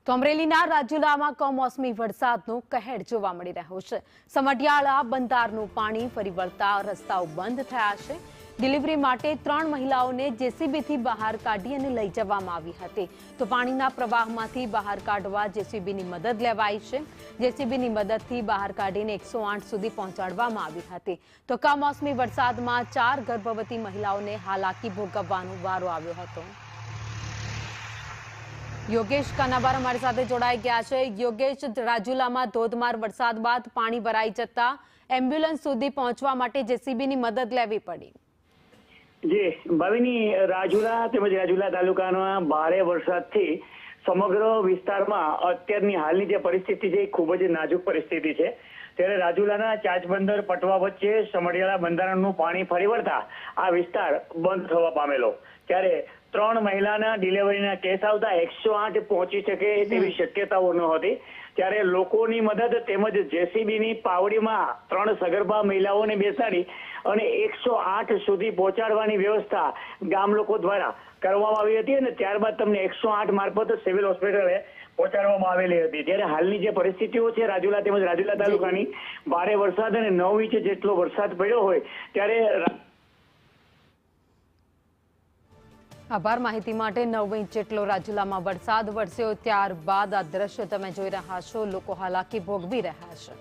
તો અમરેલીના રાજુલામાં કમોસમી વરસાદનો કહેર જોવા મળી રહ્યો છે। સમઢિયાળા બંધારનું પાણી ફરી વળતા રસ્તાઓ બંધ થયા છે। ડિલિવરી માટે 3 મહિલાઓને જેસીબીથી બહાર કાઢી અને લઈ જવામાં આવી હતી। તો પાણીના પ્રવાહમાંથી બહાર કાઢવા જેસીબીની મદદ લેવાઈ છે। જેસીબીની મદદથી બહાર કાઢીને 108 સુધી પહોંચાડવામાં આવી હતી। તો કમોસમી વરસાદમાં 4 ગર્ભવતી મહિલાઓને હાલાકી ભોગવવાનો વારો આવ્યો હતો। યોગેશ કાનાબાર અમારી સાથે જોડાઈ ગયા છે। યોગેશ, રાજુલામાં ધોધમાર વરસાદ બાદ પાણી ભરાઈ જતા એમ્બ્યુલન્સ સુધી પહોંચવા માટે જેસીબીની મદદ લેવી પડી। જી ભાવિની, રાજુલા તેમજ રાજુલા તાલુકાના ભારે વરસાદથી સમગ્ર વિસ્તારમાં અત્યારની હાલની જે પરિસ્થિતિ છે એ ખૂબ જ નાજુક પરિસ્થિતિ છે। ત્યારે રાજુલાના ચાચબંદર પટવા વચ્ચે સમઢિયાળા બંધારણનું પાણી ફરી વળતા આ વિસ્તાર બંધ થવા પામેલો। ત્યારે 3 મહિલાના ડિલિવરીના કેસ આવતા 108 પહોંચી શકે તેવી શક્યતાઓ ન હતી। ત્યારે લોકોની મદદ તેમજ જેસીબીની પાવડીમાં 3 સગર્ભા મહિલાઓને બેસાડી અને 108 સુધી પહોંચાડવાની વ્યવસ્થા ગામ લોકો દ્વારા કરવામાં આવી હતી અને ત્યારબાદ તમને 108 મારફત સિવિલ હોસ્પિટલે પહોંચાડવામાં આવેલી હતી। ત્યારે હાલની જે પરિસ્થિતિઓ છે રાજુલા તેમજ રાજુલા તાલુકાની, ભારે વરસાદ અને 9 ઇંચ જેટલો વરસાદ પડ્યો હોય ત્યારે આભાર માહિતી માટે। 9 ઇંચ જેટલો રાજુલામાં વરસાદ વરસ્યો ત્યારબાદ આ દ્રશ્ય તમે જોઈ રહ્યા છો। લોકો હાલાકી ભોગવી રહ્યા છે।